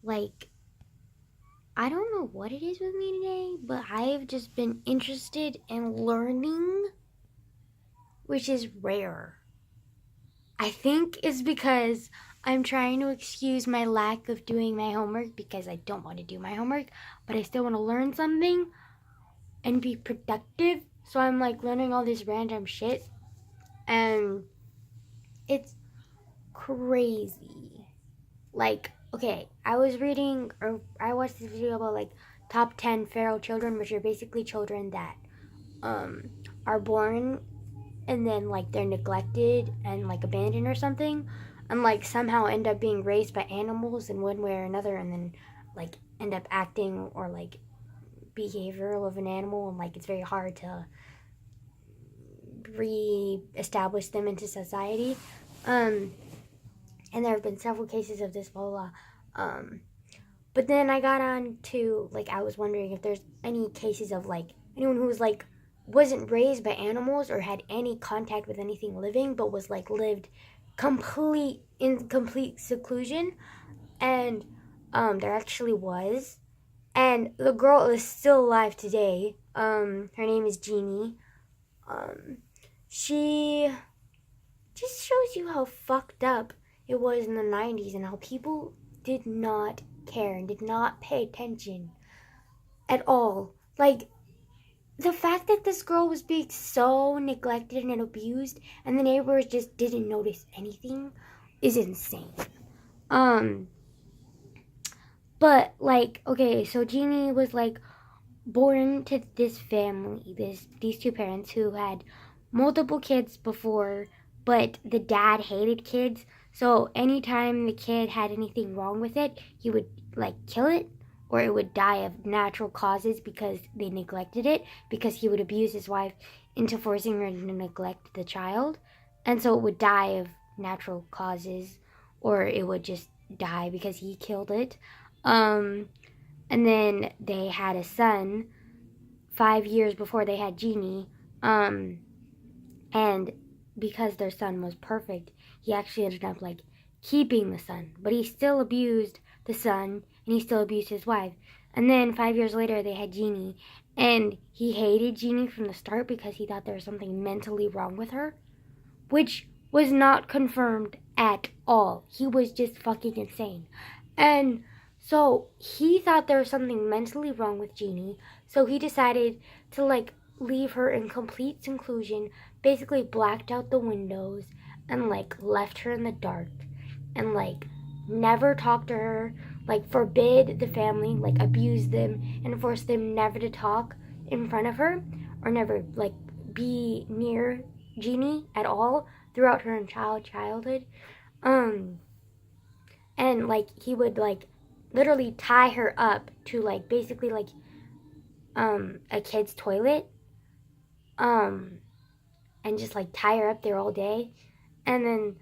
Like, I don't know what it is with me today, but I've just been interested in learning, which is rare. I think it's because I'm trying to excuse my lack of doing my homework because I don't want to do my homework, but I still want to learn something and be productive. So I'm like learning all this random shit, and it's crazy. Like, okay, I was reading or I watched this video about like top 10 feral children, which are basically children that um are born and then like they're neglected and like abandoned or something, and like somehow end up being raised by animals in one way or another, and then like end up acting or like behavioral of an animal, and like it's very hard to re-establish them into society. um and there have been several cases of this, blah blah blah. But then I got on to like, I was wondering if there's any cases of like anyone who was like wasn't raised by animals or had any contact with anything living, but was like lived complete seclusion. And there actually was, and the girl is still alive today. Her name is Jeannie. Um, she just shows you how fucked up it was in the 90s and how people did not care and did not pay attention at all. Like, the fact that this girl was being so neglected and abused and the neighbors just didn't notice anything is insane. Um, but like, okay, so Jeannie was like born to this family, these two parents who had multiple kids before, but the dad hated kids. So anytime the kid had anything wrong with it, he would like kill it, or it would die of natural causes because they neglected it, because he would abuse his wife into forcing her to neglect the child. And so it would die of natural causes, or it would just die because he killed it. Um, and then they had a son 5 years before they had Jeannie. Um, and because their son was perfect, he actually ended up like keeping the son, but he still abused the son and he still abused his wife. And then 5 years later, they had Jeannie, and he hated Jeannie from the start because he thought there was something mentally wrong with her, which was not confirmed at all. He was just fucking insane. And so he thought there was something mentally wrong with Jeannie, so he decided to like leave her in complete seclusion, basically blacked out the windows and like left her in the dark and like never talked to her, like forbid the family, like abuse them and force them never to talk in front of her or never like be near Jeannie at all throughout her childhood. Um, and like he would like literally tie her up to like basically like a kid's toilet, um, and just like tie her up there all day, and then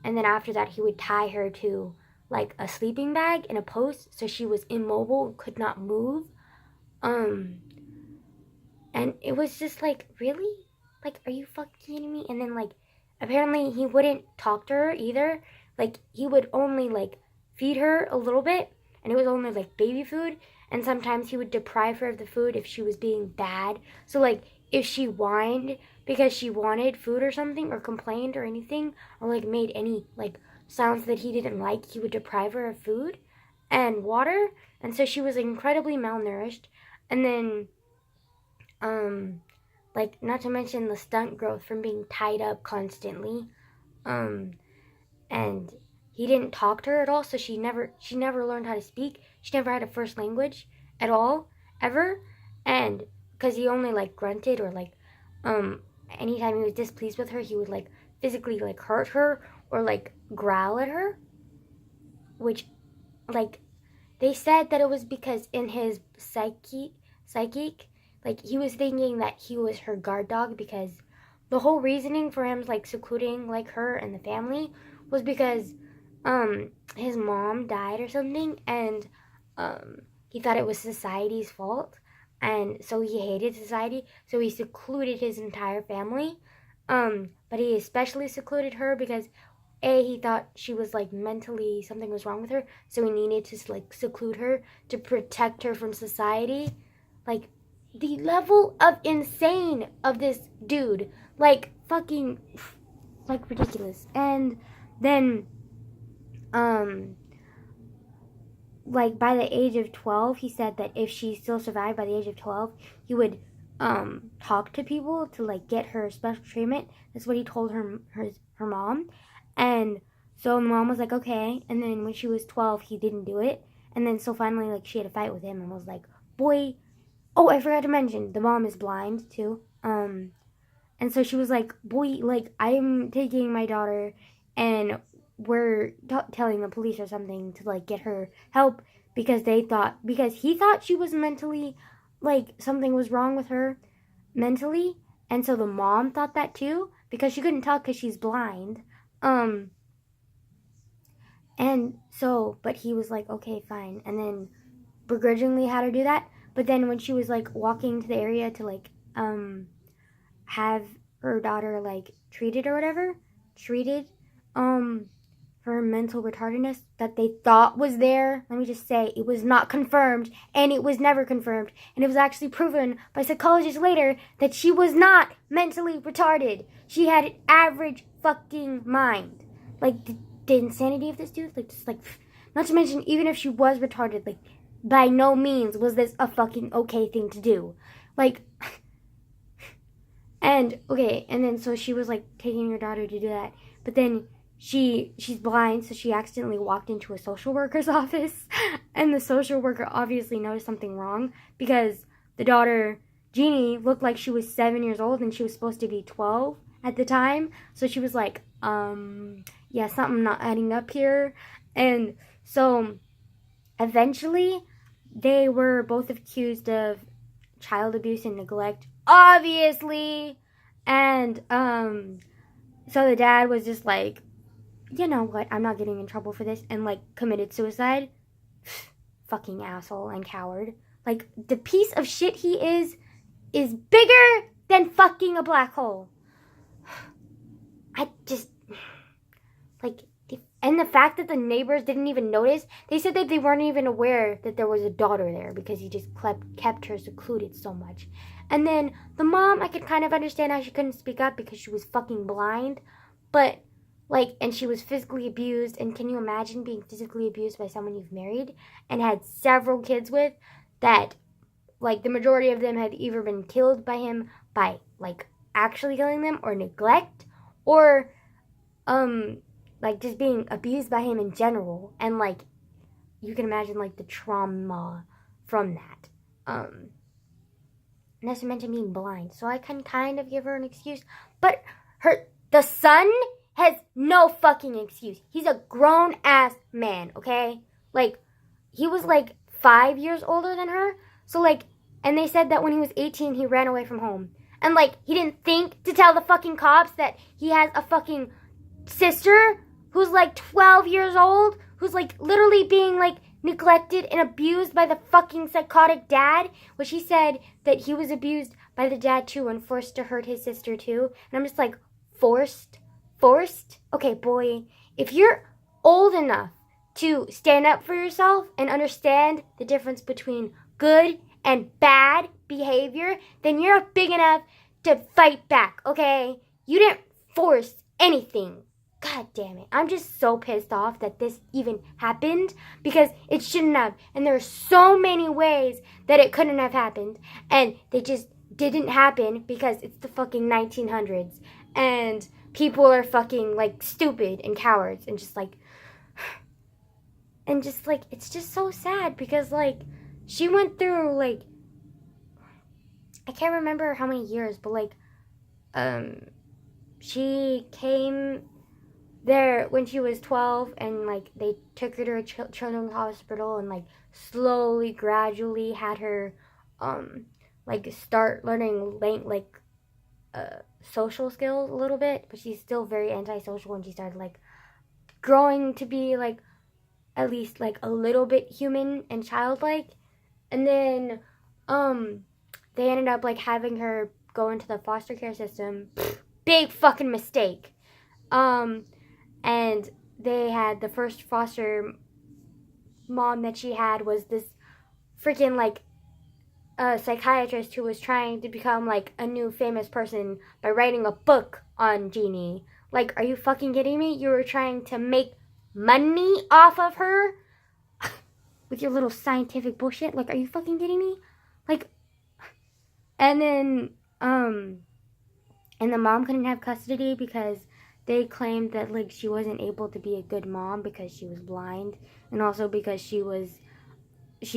and then after that he would tie her to like a sleeping bag and a post so she was immobile, could not move. Um, and it was just like, really? Like, are you fucking kidding me? And then, like, apparently he wouldn't talk to her either. Like, he would only, like, feed her a little bit, and it was only, like, baby food. And sometimes he would deprive her of the food if she was being bad. So, like, if she whined because she wanted food or something, or complained or anything, or, like, made any, like, sounds that he didn't like, he would deprive her of food and water. And so she was incredibly malnourished. And then um like, not to mention the stunt growth from being tied up constantly. um and he didn't talk to her at all, so she never learned how to speak. She never had a first language at all, ever. And because he only like grunted, or like anytime he was displeased with her, he would like physically like hurt her or like growl at her, which, like, they said that it was because in his psychic, like he was thinking that he was her guard dog, because the whole reasoning for him like secluding like her and the family was because his mom died or something, and he thought it was society's fault, and so he hated society, so he secluded his entire family. But he especially secluded her because he thought she was like mentally something was wrong with her, so he needed to like seclude her to protect her from society. Like the level of insane of this dude, like fucking, like ridiculous. And then, like by the age of 12, he said that if she still survived by the age of 12, he would talk to people to like get her special treatment. That's what he told her mom. And so the mom was like, okay. And then when she was 12, he didn't do it. And then so finally, like, she had a fight with him and was like, boy. Oh, I forgot to mention, the mom is blind too. And so she was like, boy, like, I'm taking my daughter and we're telling the police or something to like get her help because he thought she was mentally, like, something was wrong with her mentally. And so the mom thought that too because she couldn't talk because she's blind. And so, but he was like, okay, fine. And then begrudgingly had her do that. But then when she was like walking to the area to like have her daughter like treated for her mental retardedness that they thought was there, let me just say it was not confirmed, and it was never confirmed, and it was actually proven by psychologists later that she was not mentally retarded. She had an average fucking mind. Like the insanity of this dude, like just like, not to mention even if she was retarded, like by no means was this a fucking okay thing to do. Like, and okay, and then so she was like taking her daughter to do that, but then she's blind, so she accidentally walked into a social worker's office, and the social worker obviously noticed something wrong because the daughter Jeannie looked like she was 7 years old and she was supposed to be 12 at the time. So she was like, yeah, something not adding up here. And so eventually they were both accused of child abuse and neglect, obviously. And so the dad was just like, you know what, I'm not getting in trouble for this, and like committed suicide. Fucking asshole and coward. Like, the piece of shit he is bigger than fucking a black hole. I just, like, and the fact that the neighbors didn't even notice, they said that they weren't even aware that there was a daughter there because he just kept her secluded so much. And then the mom, I could kind of understand how she couldn't speak up because she was fucking blind, but like, and she was physically abused. And can you imagine being physically abused by someone you've married and had several kids with, that like the majority of them had either been killed by him by like actually killing them, or neglect, or like just being abused by him in general. And like, you can imagine like the trauma from that. Not to mention being blind. So I can kind of give her an excuse, but the son has no fucking excuse. He's a grown ass man, okay? Like, he was like 5 years older than her. So like, and they said that when he was 18, he ran away from home. And like, he didn't think to tell the fucking cops that he has a fucking sister who's like 12 years old, who's like literally being like neglected and abused by the fucking psychotic dad, which he said that he was abused by the dad too and forced to hurt his sister too. And I'm just like, forced? Okay, boy, if you're old enough to stand up for yourself and understand the difference between good and bad behavior, then you're big enough to fight back, okay? You didn't force anything. God damn it. I'm just so pissed off that this even happened, because it shouldn't have. And there are so many ways that it couldn't have happened, and they just didn't happen because it's the fucking 1900s. And people are fucking like stupid and cowards and just like it's just so sad because like she went through like, I can't remember how many years, but like she came there when she was 12, and like they took her to a children's hospital and like slowly, gradually had her like start learning social skills a little bit, but she's still very antisocial, and she started like growing to be like at least like a little bit human and childlike. And then they ended up like having her go into the foster care system. Big fucking mistake. and they had the first foster mom that she had was this freaking like a psychiatrist who was trying to become like a new famous person by writing a book on Jeannie. Like, are you fucking kidding me? You were trying to make money off of her with your little scientific bullshit? Like, are you fucking kidding me? Like, and then, and the mom couldn't have custody because they claimed that, like, she wasn't able to be a good mom because she was blind, and also because she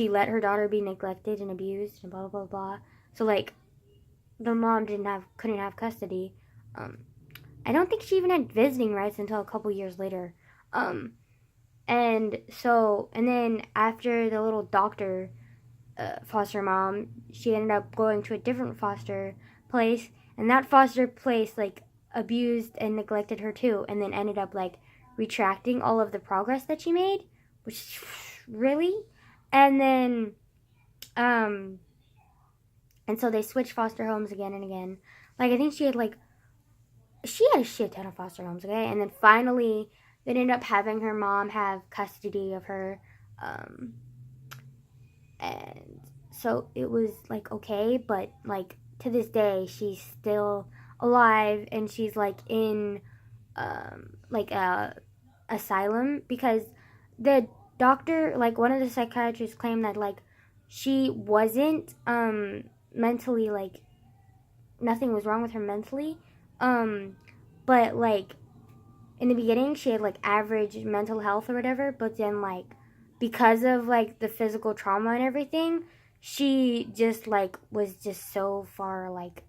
let her daughter be neglected and abused and blah, blah, blah. So, like, the mom couldn't have custody. I don't think she even had visiting rights until a couple years later. And then after the little doctor foster mom, she ended up going to a different foster place, and that foster place like abused and neglected her too, and then ended up like retracting all of the progress that she made, which really, and then and so they switched foster homes again and again. Like I think she had a shit ton of foster homes, okay, and then finally they ended up having her mom have custody of her. And so it was like okay, but like to this day she's still alive, and she's like in like a asylum because the doctor, like one of the psychiatrists, claimed that like she wasn't mentally, like nothing was wrong with her mentally, but like in the beginning she had like average mental health or whatever, but then like because of like the physical trauma and everything, she just like was just so far like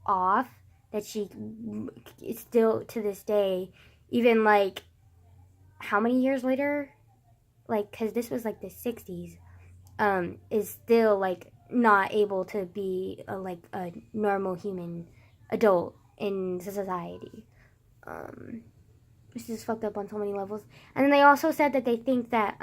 off that she still to this day, even like how many years later, like because this was like the 60s, is still like not able to be like a normal human adult in society. This is fucked up on so many levels. And then they also said that they think that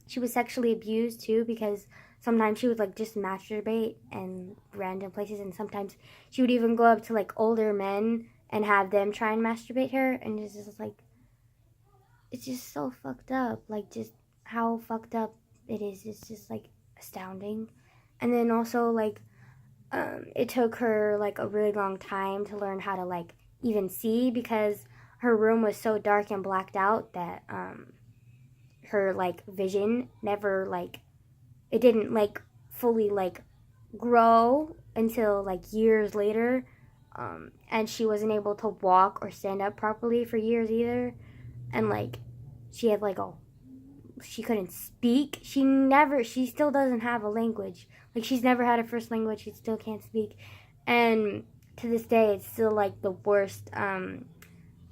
she was sexually abused too, because sometimes she would like just masturbate in random places, and sometimes she would even go up to like older men and have them try and masturbate her, and it's just like, it's just so fucked up. Like just how fucked up it is. It's just like astounding. And then also like it took her like a really long time to learn how to like even see, because her room was so dark and blacked out that her like vision never like, it didn't like fully like grow until like years later, and she wasn't able to walk or stand up properly for years either, and like she had like she couldn't speak, she still doesn't have a language, like she's never had a first language, she still can't speak, and to this day it's still like the worst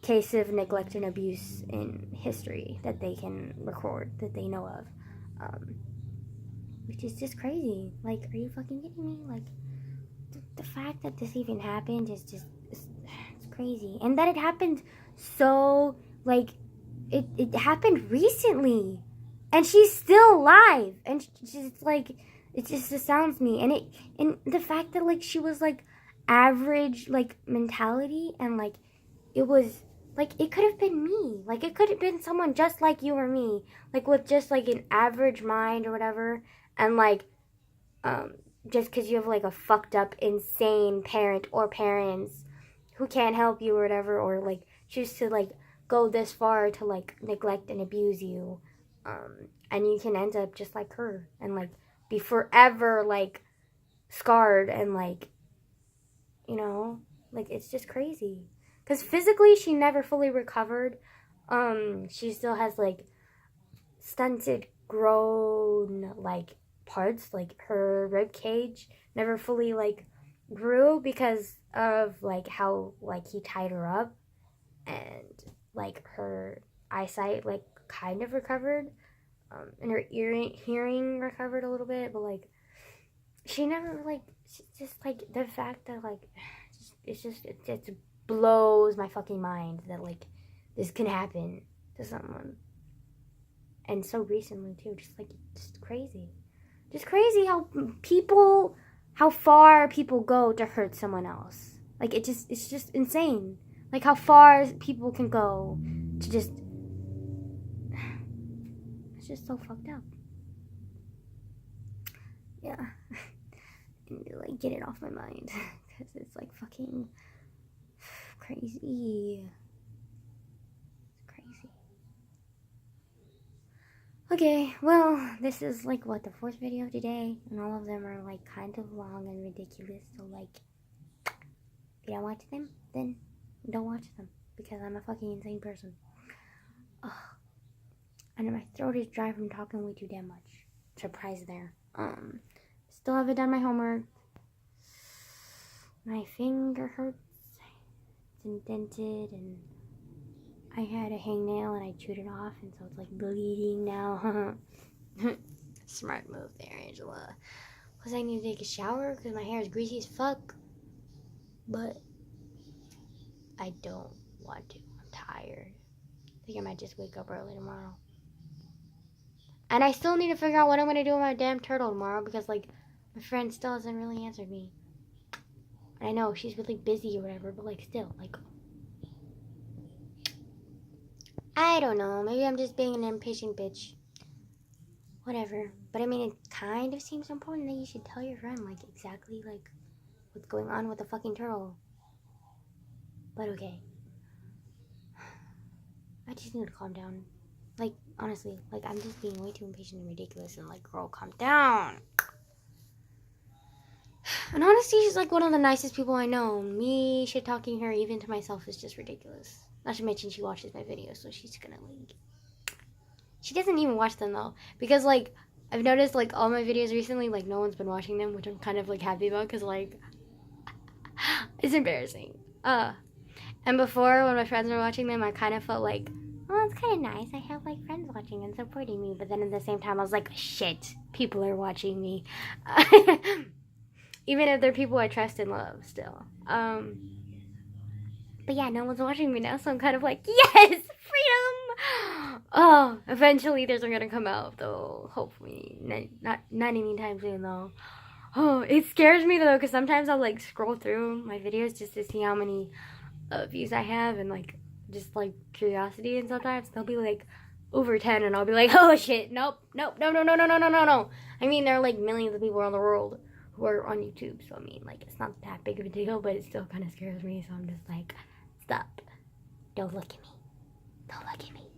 case of neglect and abuse in history that they can record, that they know of, which is just crazy. Like, are you fucking kidding me? Like, the fact that this even happened is just, it's crazy. And that it happened so, like, it happened recently, and she's still alive, and she's like, it just astounds me. And the fact that like she was like average like mentality, and like it was like, it could have been me. Like, it could have been someone just like you or me. Like, with just, like, an average mind or whatever. And, like, just because you have, like, a fucked up, insane parent or parents who can't help you or whatever. Or, like, choose to, like, go this far to, like, neglect and abuse you. And you can end up just like her. And, like, be forever, like, scarred and, like, you know? Like, it's just crazy. Because physically, she never fully recovered. She still has, like, stunted, grown, like, parts. Like, her rib cage never fully, like, grew because of, like, how, like, he tied her up. And, like, her eyesight, like, kind of recovered. And her hearing recovered a little bit. But, like, she never, like, just, like, the fact that, like, it's blows my fucking mind that like this can happen to someone, and so recently too. Just crazy how far people go to hurt someone else. Like it's just insane, like how far people can go to just, it's just so fucked up. Yeah. I need to like get it off my mind because it's like fucking crazy. It's crazy. Okay, well, this is like what, the 4th video today, and all of them are like kind of long and ridiculous, so like, if you don't watch them, then don't watch them, because I'm a fucking insane person. Ugh. And my throat is dry from talking way too damn much. Surprise there. Still haven't done my homework. My finger hurts. It's indented, and I had a hangnail and I chewed it off, and so it's like bleeding now. Smart move there, Angela. Plus, I need to take a shower because my hair is greasy as fuck. But I don't want to. I'm tired. I think I might just wake up early tomorrow. And I still need to figure out what I'm going to do with my damn turtle tomorrow, because, like, my friend still hasn't really answered me. And I know she's really busy or whatever, but, like, still, like, I don't know. Maybe I'm just being an impatient bitch. Whatever. But, I mean, it kind of seems important that you should tell your friend, like, exactly, like, what's going on with the fucking turtle. But, okay. I just need to calm down. Like, honestly, like, I'm just being way too impatient and ridiculous, and, like, girl, calm down. And honestly, she's, like, one of the nicest people I know. Me shit-talking her even to myself is just ridiculous. Not to mention she watches my videos, so she's gonna, like... She doesn't even watch them, though. Because, like, I've noticed, like, all my videos recently, like, no one's been watching them, which I'm kind of, like, happy about, because, like... it's embarrassing. And before, when my friends were watching them, I kind of felt like... Oh, it's kind of nice. I have, like, friends watching and supporting me. But then at the same time, I was like, shit, people are watching me. Even if they're people I trust and love still. But yeah, no one's watching me now, so I'm kind of like, yes, freedom! Oh, eventually those are gonna come out, though. Hopefully. Not anytime soon, though. Oh, it scares me, though, because sometimes I'll, like, scroll through my videos just to see how many views I have, and, like, just, like, curiosity, and sometimes they'll be, like, over 10, and I'll be like, oh, shit, nope, no. I mean, there are, like, millions of people around the world who are on YouTube, so, I mean, like, it's not that big of a deal, but it still kind of scares me, so I'm just like, stop. Don't look at me. Don't look at me.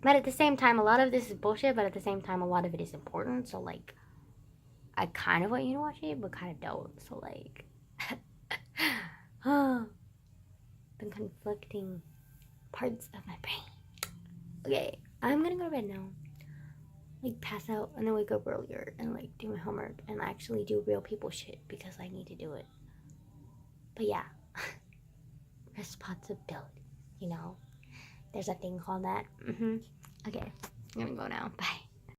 But at the same time, a lot of this is bullshit, but at the same time, a lot of it is important, so, like, I kind of want you to watch it, but kind of don't, so, like... the conflicting parts of my brain. Okay, I'm gonna go to bed now. Like, pass out and then wake up earlier and, like, do my homework and actually do real people shit because I need to do it. But yeah, responsibility, you know? There's a thing called that. Okay, I'm gonna go now. Bye.